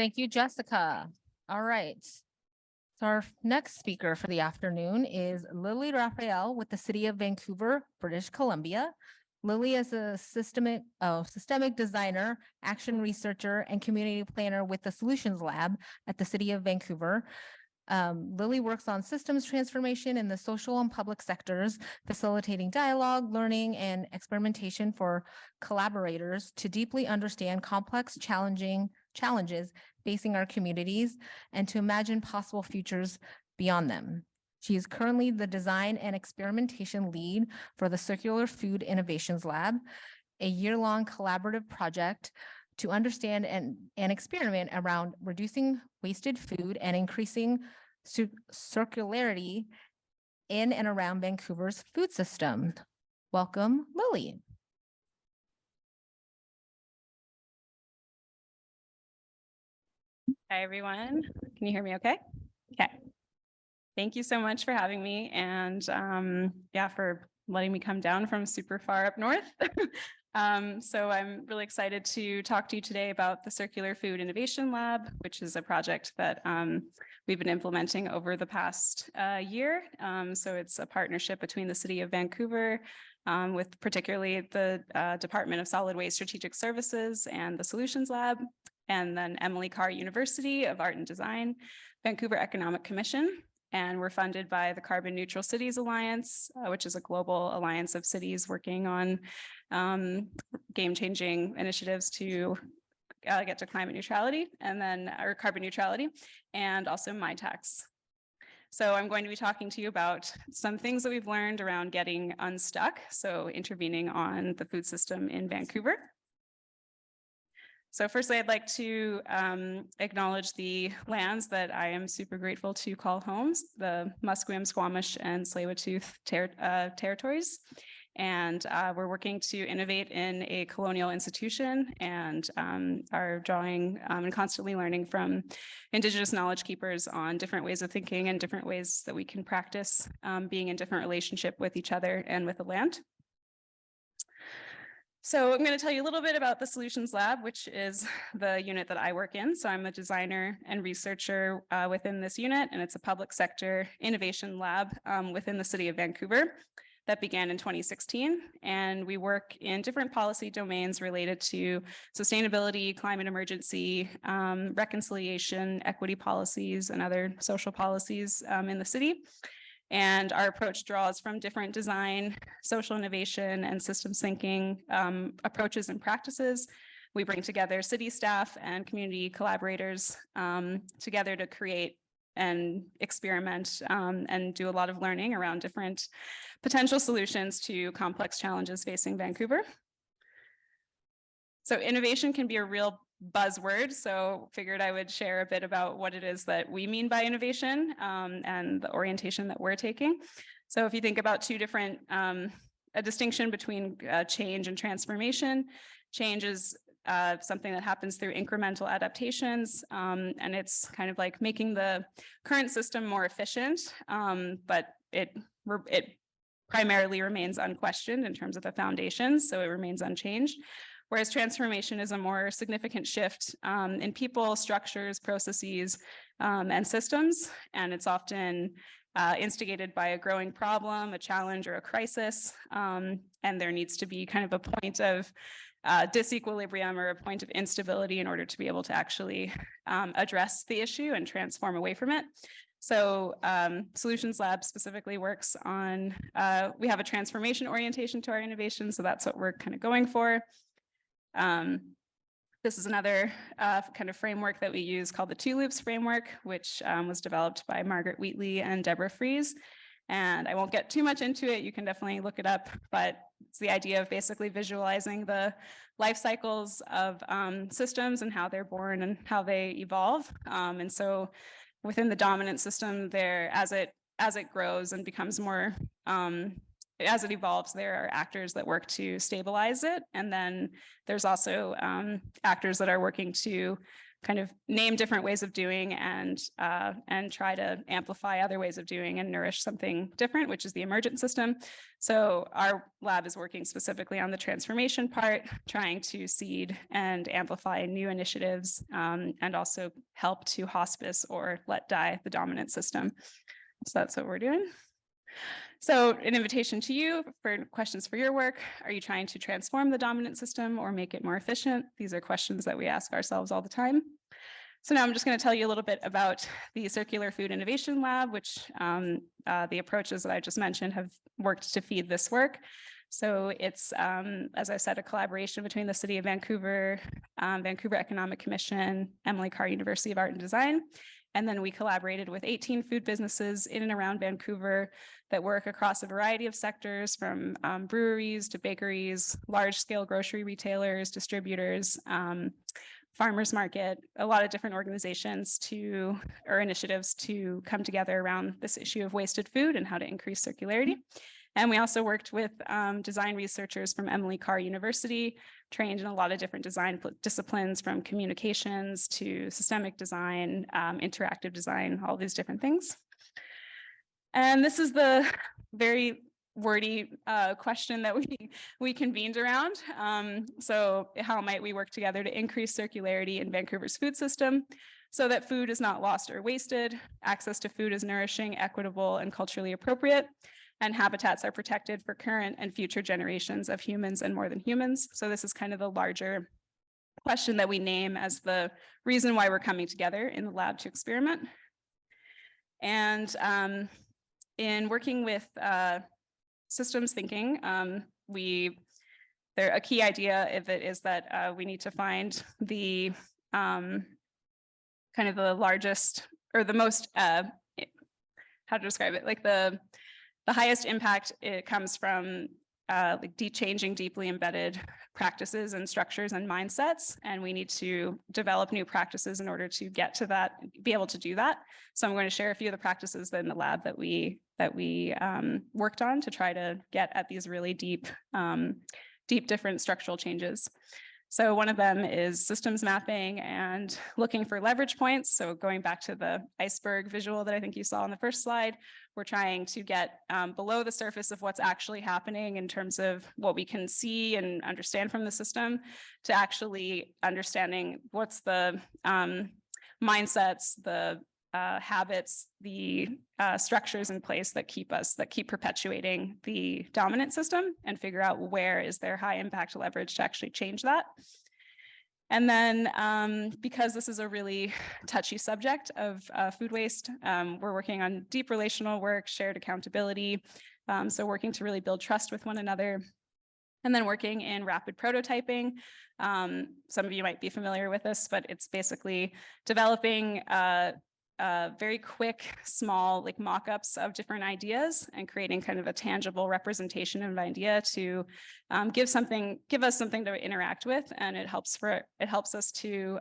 Thank you, Jessica. All right. So our next speaker for the afternoon is Lily Raphael with the City of Vancouver, British Columbia. Lily is a systemic designer, action researcher, and community planner with the Solutions Lab at the City of Vancouver. Lily works on systems transformation in the social and public sectors, facilitating dialogue, learning, and experimentation for collaborators to deeply understand complex, challenges facing our communities and to imagine possible futures beyond them. She is currently the design and experimentation lead for the Circular Food Innovations Lab, a year-long collaborative project to understand and experiment around reducing wasted food and increasing circularity in and around Vancouver's food system. Welcome, Lily. Hi, everyone. Can you hear me okay? Okay. Thank you so much for having me and yeah, for letting me come down from super far up north. So I'm really excited to talk to you today about the Circular Food Innovation Lab, which is a project that we've been implementing over the past year. So it's a partnership between the City of Vancouver with particularly the Department of Solid Waste Strategic Services and the Solutions Lab, and then Emily Carr University of Art and Design, Vancouver Economic Commission. And we're funded by the Carbon Neutral Cities Alliance, which is a global alliance of cities working on game-changing initiatives to get to climate neutrality, and then or carbon neutrality, and also MyTax. So I'm going to be talking to you about some things that we've learned around getting unstuck, so intervening on the food system in Vancouver. So firstly, I'd like to acknowledge the lands that I am super grateful to call homes, the Musqueam, Squamish, and Tsleil-Waututh territories. And we're working to innovate in a colonial institution and are drawing and constantly learning from Indigenous knowledge keepers on different ways of thinking and different ways that we can practice being in different relationship with each other and with the land. So I'm going to tell you a little bit about the Solutions Lab, which is the unit that I work in. So I'm a designer and researcher within this unit, and it's a public sector innovation lab within the City of Vancouver that began in 2016. And we work in different policy domains related to sustainability, climate emergency, reconciliation, equity policies, and other social policies in the city. And our approach draws from different design, social innovation, and systems thinking approaches and practices. We bring together city staff and community collaborators together to create and experiment and do a lot of learning around different potential solutions to complex challenges facing Vancouver. So innovation can be a real buzzword, so figured I would share a bit about what it is that we mean by innovation and the orientation that we're taking. So if you think about two different, a distinction between change and transformation, change is something that happens through incremental adaptations, and it's kind of like making the current system more efficient, but it primarily remains unquestioned in terms of the foundations, so it remains unchanged. Whereas transformation is a more significant shift in people, structures, processes, and systems. And it's often instigated by a growing problem, a challenge, or a crisis. And there needs to be kind of a point of disequilibrium or a point of instability in order to be able to actually address the issue and transform away from it. So Solutions Lab specifically works on, we have a transformation orientation to our innovation. So that's what we're kind of going for. This is another kind of framework that we use called the Two Loops framework, which was developed by Margaret Wheatley and Deborah Fries. And I won't get too much into it. You can definitely look it up, but it's the idea of basically visualizing the life cycles of systems and how they're born and how they evolve. And so within the dominant system there, as it grows and becomes more as it evolves, there are actors that work to stabilize it. And then there's also actors that are working to kind of name different ways of doing and try to amplify other ways of doing and nourish something different, which is the emergent system. So our lab is working specifically on the transformation part, trying to seed and amplify new initiatives, and also help to hospice or let die the dominant system. So that's what we're doing. So an invitation to you for questions for your work. Are you trying to transform the dominant system or make it more efficient? These are questions that we ask ourselves all the time. So now I'm just going to tell you a little bit about the Circular Food Innovation Lab, which the approaches that I just mentioned have worked to feed this work. So it's, as I said, a collaboration between the City of Vancouver, Vancouver Economic Commission, Emily Carr University of Art and Design. And then we collaborated with 18 food businesses in and around Vancouver that work across a variety of sectors, from breweries to bakeries, large-scale grocery retailers, distributors, farmers market, a lot of different organizations or initiatives to come together around this issue of wasted food and how to increase circularity. And we also worked with design researchers from Emily Carr University, trained in a lot of different design disciplines, from communications to systemic design, interactive design, all these different things. And this is the very wordy question that we convened around. So how might we work together to increase circularity in Vancouver's food system so that food is not lost or wasted, access to food is nourishing, equitable, and culturally appropriate, and habitats are protected for current and future generations of humans and more than humans. So this is kind of the larger question that we name as the reason why we're coming together in the lab to experiment. And in working with systems thinking, a key idea of it is that we need to find the kind of the largest or the most, how to describe it, like the highest impact. It comes from like changing deeply embedded practices and structures and mindsets. And we need to develop new practices in order to get to that, be able to do that. So I'm going to share a few of the practices in the lab that we worked on to try to get at these really deep different structural changes. So one of them is systems mapping and looking for leverage points. So going back to the iceberg visual that I think you saw on the first slide, we're trying to get below the surface of what's actually happening in terms of what we can see and understand from the system, to actually understanding what's the mindsets, the habits, the structures in place that keep perpetuating the dominant system, and figure out where is there high impact leverage to actually change that. And then because this is a really touchy subject of food waste, we're working on deep relational work, shared accountability. So working to really build trust with one another. And then working in rapid prototyping. Some of you might be familiar with this, but it's basically developing very quick, small, like mock-ups of different ideas and creating kind of a tangible representation of an idea to give us something to interact with. And it helps us to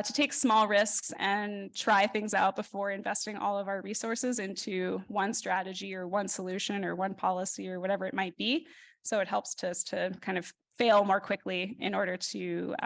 take small risks and try things out before investing all of our resources into one strategy or one solution or one policy or whatever it might be. So it helps us to kind of fail more quickly in order to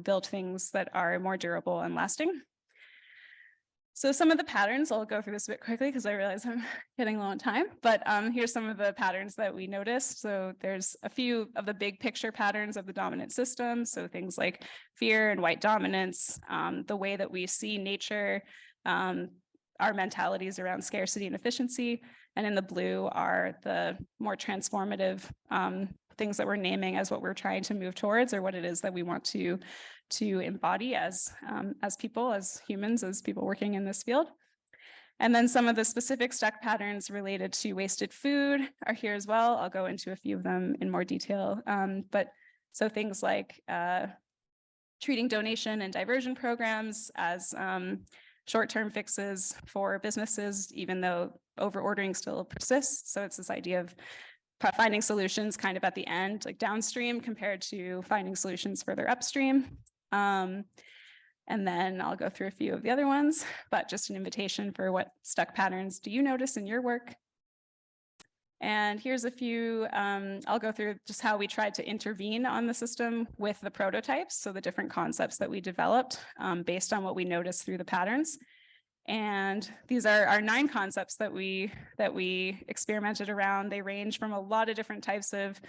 build things that are more durable and lasting. So some of the patterns, I'll go through this a bit quickly because I realize I'm getting low on time, but here's some of the patterns that we noticed. So there's a few of the big picture patterns of the dominant system. So things like fear and white dominance, the way that we see nature, our mentalities around scarcity and efficiency. And in the blue are the more transformative things that we're naming as what we're trying to move towards, or what it is that we want to embody as people, as humans, as people working in this field. And then some of the specific stuck patterns related to wasted food are here as well. I'll go into a few of them in more detail. But so things like treating donation and diversion programs as short-term fixes for businesses, even though over-ordering still persists. So it's this idea of finding solutions kind of at the end, like downstream, compared to finding solutions further upstream. And then I'll go through a few of the other ones, but just an invitation for what stuck patterns do you notice in your work? And here's a few, I'll go through just how we tried to intervene on the system with the prototypes. So the different concepts that we developed based on what we noticed through the patterns. And these are our 9 concepts that we experimented around. They range from a lot of different types of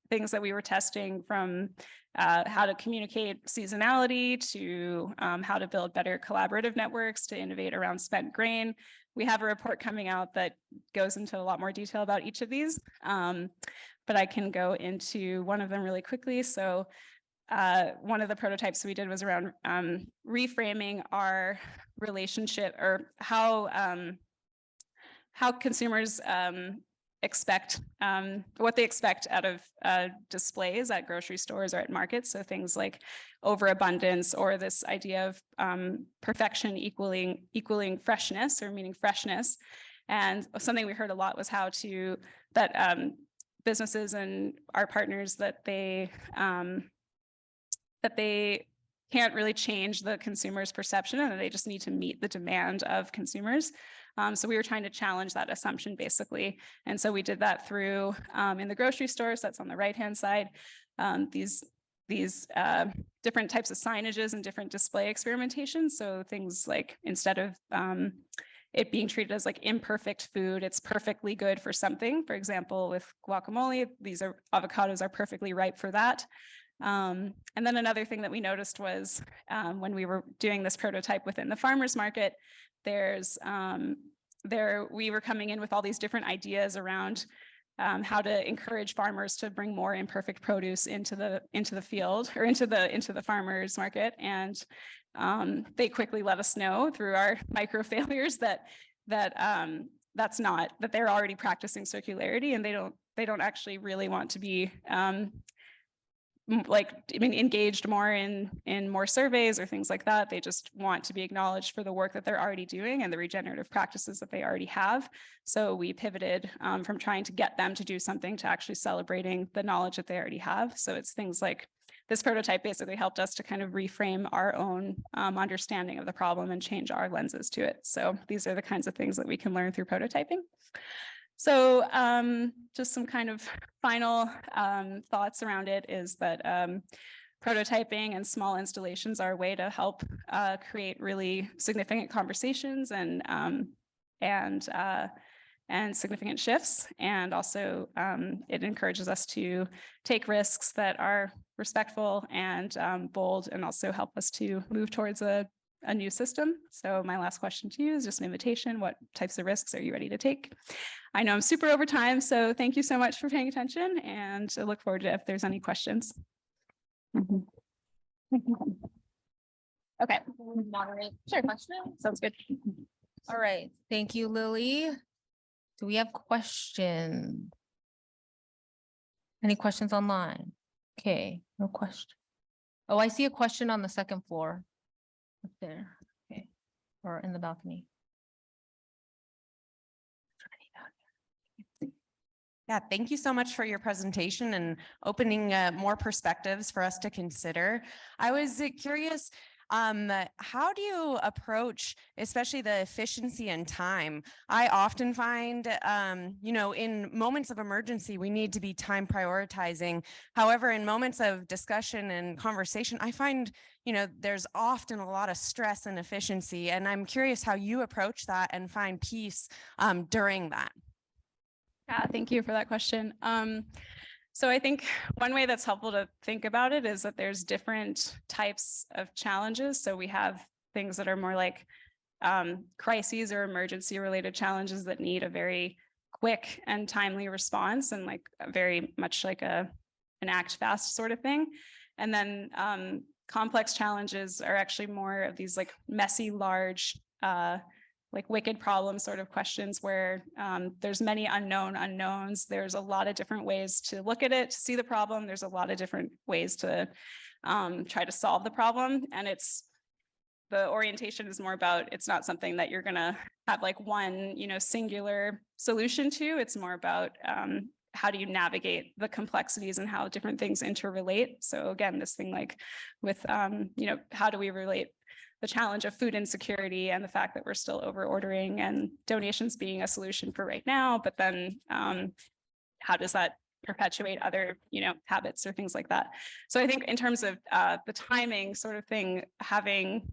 things that we were testing, from how to communicate seasonality to how to build better collaborative networks, to innovate around spent grain. We have a report coming out that goes into a lot more detail about each of these, but I can go into one of them really quickly. So one of the prototypes we did was around reframing our relationship, or how consumers expect what they expect out of displays at grocery stores or at markets. So things like overabundance, or this idea of perfection equaling freshness, or meaning freshness. And something we heard a lot was that businesses and our partners, that they can't really change the consumer's perception, and that they just need to meet the demand of consumers. So we were trying to challenge that assumption, basically. And so we did that through, in the grocery stores, that's on the right-hand side, these different types of signages and different display experimentations. So things like, instead of it being treated as like imperfect food, it's perfectly good for something. For example, with guacamole, avocados are perfectly ripe for that. And then another thing that we noticed was when we were doing this prototype within the farmers market, we were coming in with all these different ideas around how to encourage farmers to bring more imperfect produce into the field, or into the farmers market. And they quickly let us know through our micro failures that they're already practicing circularity, and they don't actually really want to be engaged more in more surveys or things like that. They just want to be acknowledged for the work that they're already doing and the regenerative practices that they already have. So we pivoted from trying to get them to do something to actually celebrating the knowledge that they already have. So it's things like this prototype basically helped us to kind of reframe our own understanding of the problem and change our lenses to it. So these are the kinds of things that we can learn through prototyping. So just some kind of final thoughts around it is that prototyping and small installations are a way to help create really significant conversations and significant shifts. And also it encourages us to take risks that are respectful and bold, and also help us to move towards a new system. So my last question to you is just an invitation. What types of risks are you ready to take? I know I'm super over time, so thank you so much for paying attention, and I look forward to if there's any questions. Okay. Moderate. Sure. Question. Sounds good. All right. Thank you, Lily. Do we have questions? Any questions online? Okay, no question. Oh, I see a question on the second floor. Up there. Okay. Or in the balcony. Yeah, thank you so much for your presentation and opening more perspectives for us to consider. I was curious, how do you approach, especially the efficiency and time? I often find, in moments of emergency, we need to be time prioritizing. However, in moments of discussion and conversation, I find, there's often a lot of stress and efficiency. And I'm curious how you approach that and find peace during that. Yeah, thank you for that question. So I think one way that's helpful to think about it is that there's different types of challenges. So we have things that are more like crises or emergency related challenges that need a very quick and timely response, and like very much like an act fast sort of thing. And then complex challenges are actually more of these like messy, large, like wicked problem sort of questions where there's many unknown unknowns. There's a lot of different ways to look at it, to see the problem. There's a lot of different ways to try to solve the problem. And the orientation is more about, it's not something that you're gonna have like one, singular solution to. It's more about how do you navigate the complexities and how different things interrelate. So again, this thing like with, how do we relate the challenge of food insecurity and the fact that we're still over ordering and donations being a solution for right now, but then how does that perpetuate other, habits or things like that? So I think in terms of the timing sort of thing, having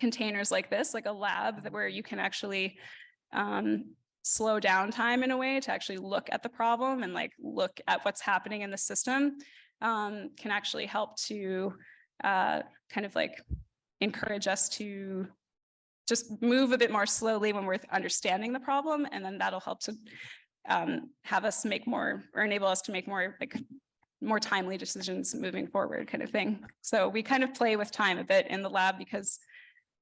containers like this, like a lab where you can actually slow down time in a way to actually look at the problem and like look at what's happening in the system can actually help to kind of like encourage us to just move a bit more slowly when we're understanding the problem. And then that'll help to have us make more or enable us to make more like more timely decisions moving forward kind of thing. So we kind of play with time a bit in the lab because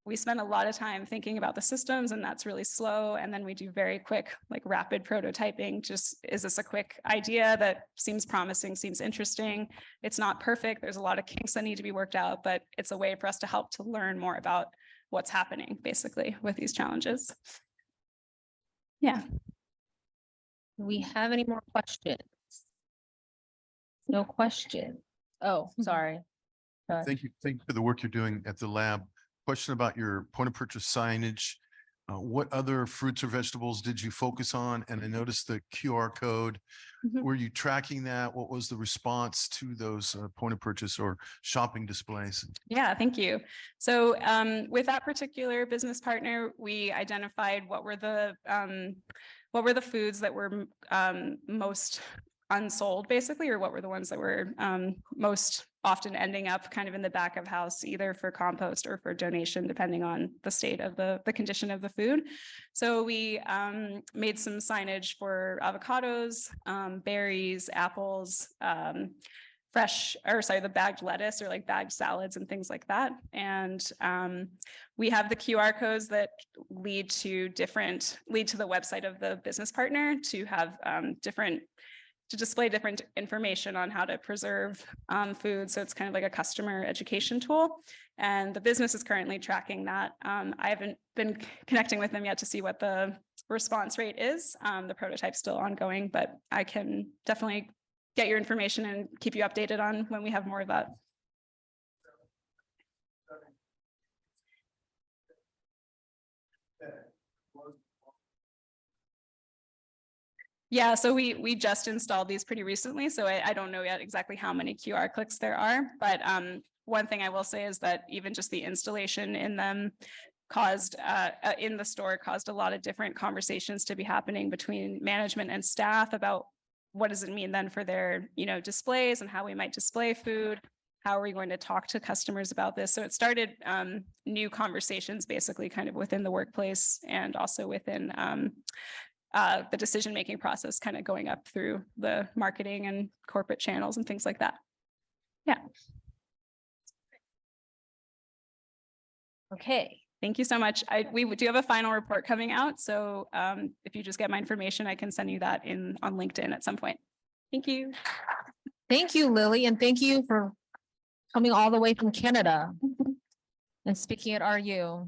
we spend a lot of time thinking about the systems and that's really slow. And then we do very quick, like rapid prototyping. Just, is this a quick idea that seems promising, seems interesting? It's not perfect. There's a lot of kinks that need to be worked out, but it's a way for us to help to learn more about what's happening basically with these challenges. Yeah. Do we have any more questions? No question. Oh, sorry. Thank you for the work you're doing at the lab. Question about your point of purchase signage. What other fruits or vegetables did you focus on? And I noticed the QR code. Mhm. Were you tracking that? What was the response to those point of purchase or shopping displays? Yeah, thank you. So with that particular business partner, we identified what were the foods that were most unsold basically, or what were the ones that were most often ending up kind of in the back of house, either for compost or for donation, depending on the state of the condition of the food. So we made some signage for avocados, berries, apples, the bagged lettuce or like bagged salads and things like that. And we have the QR codes that lead to the website of the business partner to have to display different information on how to preserve food. So it's kind of like a customer education tool. And the business is currently tracking that. I haven't been connecting with them yet to see what the response rate is. The prototype's still ongoing, but I can definitely get your information and keep you updated on when we have more of that. Yeah, so we just installed these pretty recently, so I don't know yet exactly how many QR clicks there are, but one thing I will say is that even just the installation in them in the store caused a lot of different conversations to be happening between management and staff about what does it mean then for their displays and how we might display food. How are we going to talk to customers about this? So it started new conversations basically kind of within the workplace and also within the decision-making process kind of going up through the marketing and corporate channels and things like that. Yeah. Okay. Thank you so much. We do have a final report coming out. So if you just get my information, I can send you that on LinkedIn at some point. Thank you. Thank you, Lily, and thank you for coming all the way from Canada and speaking at RU.